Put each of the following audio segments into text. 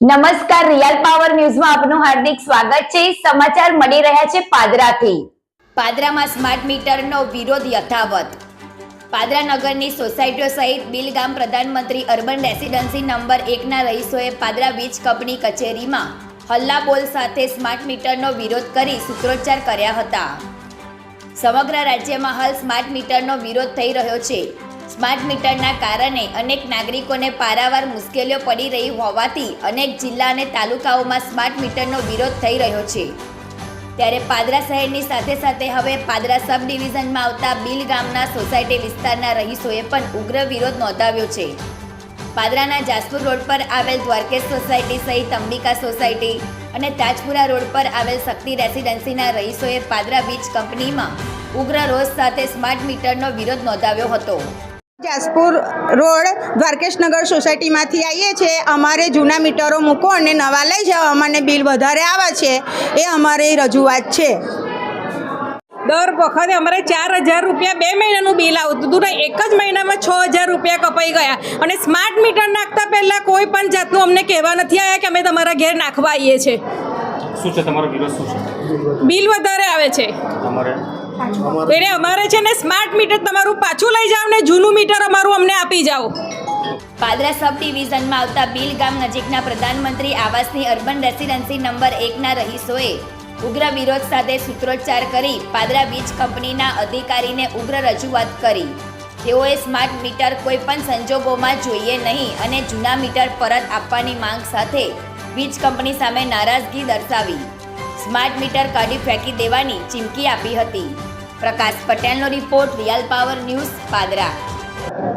નમસ્કાર, real power ન્યૂઝમાં આપનું હાર્દિક સ્વાગત છે। સમાચાર મળી રહ્યા છે પાદરાથી। પાદરામાં સ્માર્ટ મીટરનો વિરોધ યથાવત। પાદરા નગરની સોસાયટીઓ સહિત બિલગામ પ્રધાનમંત્રી અર્બન રેસિડેન્સી નંબર 1ના રહીશોએ પાદરા વીજ કંપની કચેરીમાં હલ્લાબોલ સાથે સ્માર્ટ મીટરનો વિરોધ કરી સૂત્રોચ્ચાર કર્યા હતા। સમગ્ર રાજ્યમાં હાલ સ્માર્ટ મીટરનો વિરોધ થઈ રહ્યો છે। સ્માર્ટ મીટરના કારણે અનેક નાગરિકોને પારાવાર મુશ્કેલીઓ પડી રહી હોવાથી અનેક જિલ્લા અને તાલુકાઓમાં સ્માર્ટ મીટરનો વિરોધ થઈ રહ્યો છે। ત્યારે પાદરા શહેરની સાથે સાથે હવે પાદરા સબ ડિવિઝનમાં આવતા બિલ ગામના સોસાયટી વિસ્તારના રહીશોએ પણ ઉગ્ર વિરોધ નોંધાવ્યો છે। પાદરાના જાસપુર રોડ પર આવેલ દ્વારકેશ સોસાયટી સહિત અંબિકા સોસાયટી અને તાજપુરા રોડ પર આવેલ શક્તિ રેસિડેન્સીના રહીશોએ પાદરા વીજ કંપનીમાં ઉગ્ર રોષ સાથે સ્માર્ટ મીટરનો વિરોધ નોંધાવ્યો હતો। જાસપુર રોડ દ્વારકેશનગર સોસાયટીમાંથી આવીએ છીએ। અમારે જૂના મીટરો મૂકો અને નવા લઈ જાઓ, અમને બિલ વધારે આવે છે, એ અમારી રજૂઆત છે। દર વખતે અમારે 4000 રૂપિયા 2 મહિનાનું બિલ આવતું હતું ને એક જ મહિનામાં 6000 રૂપિયા કપાઈ ગયા। અને સ્માર્ટ મીટર નાખતા પહેલાં કોઈ પણ જાતનું અમને કહેવા નથી આવ્યા કે અમે તમારા ઘેર નાખવા આવીએ છીએ। શું છે તમારો વિરોધ? શું છે? બિલ વધારે આવે છે એટલે અમારે છે ને સ્માર્ટ મીટર તમારું પાછું લઈ જાઓ ને જૂનું મીટર અમારું અમને આપી જાઓ। પાદરા સબ ડિવિઝનમાં આવતા બિલ ગામ નજીકના પ્રધાનમંત્રી આવાસની અર્બન રેસિડેન્સી નંબર 1ના રહીશોએ ઉગ્ર વિરોધ સાથે સૂત્રોચ્ચાર કરી પાદરા વીજ કંપનીના અધિકારીને ઉગ્ર રજૂઆત કરી। તેઓએ સ્માર્ટ મીટર કોઈ પણ સંજોગોમાં જોઈએ નહીં અને જૂના મીટર પરત આપવાની માંગ સાથે વીજ કંપની સામે નારાજગી દર્શાવી સ્માર્ટ મીટર કાઢી ફેંકી દેવાની ચીમકી આપી હતી। પ્રકાશ પટેલનો report, real power news, Padra.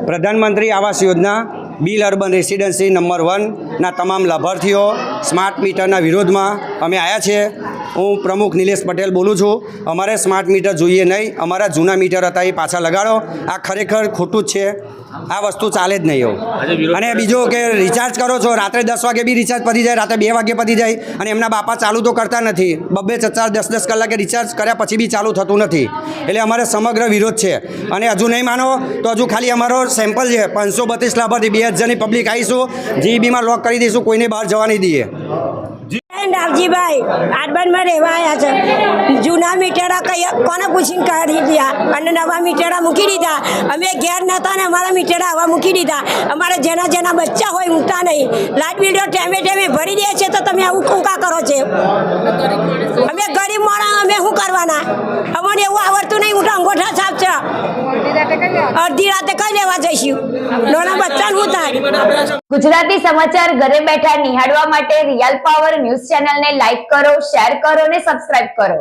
પ્રધાનમંત્રી Awas Yojana bill urban residency number 1ના તમામ લાભાર્થીઓ સ્માર્ટ મીટરના વિરોધમાં અમે આવ્યા છીએ। હું પ્રમુખ નિલેશ પટેલ બોલું છું। અમારે સ્માર્ટ મીટર જોઈએ નહીં, અમારા જૂના મીટર હતા એ પાછા લગાડો। આ ખરેખર ખોટું જ છે, આ વસ્તુ ચાલે જ નહીં એવું। અને બીજું કે રિચાર્જ કરો છો, રાત્રે 10 વાગે બી રિચાર્જ પતી જાય, રાત્રે 2 વાગે પતી જાય, અને એમના બાપા ચાલુ તો કરતા નથી। 2-4, 10 કલાકે રિચાર્જ કર્યા પછી બી ચાલુ થતું નથી। એટલે અમારે સમગ્ર વિરોધ છે। અને હજુ નહીં માનો તો હજુ ખાલી અમારો સેમ્પલ છે, 532 લાભાર્થી, 2000ની પબ્લિક આવીશું, જીબીમાં લોક કરી દઈશું, કોઈને બહાર જવા નહીં દઈએ। રાવજીભાઈ આડબનમાં રહેવા આવ્યા છે। જૂના મીટરા કઈ કોને પૂછીને કાઢી દીધા અને નવા મીટરા મૂકી દીધા। અમે ઘેર નહોતા ને અમારા મીટરા આવા મૂકી દીધા। અમારે જેના બચ્ચા હોય ઊંઘતા નહીં, લાઇટ બિલો ટેમે ટેમે ભરી દે છે, તો તમે આવું કૂકા કરો છો? અમે ગરીબ માણસ, અમે શું કરવાના? અમને એવું આવડતું નહીં, હું તો અંગોઠા સાફ છે, અડધી રાતે કઈ લેવા જઈશું? નાના બચ્ચાને શું થાય? ગુજરાતી સમાચાર ઘરે બેઠા નિહાળવા માટે રિયલ પાવર ન્યૂઝ ચેનલને લાઈક કરો, શેર કરો અને સબસ્ક્રાઇબ કરો।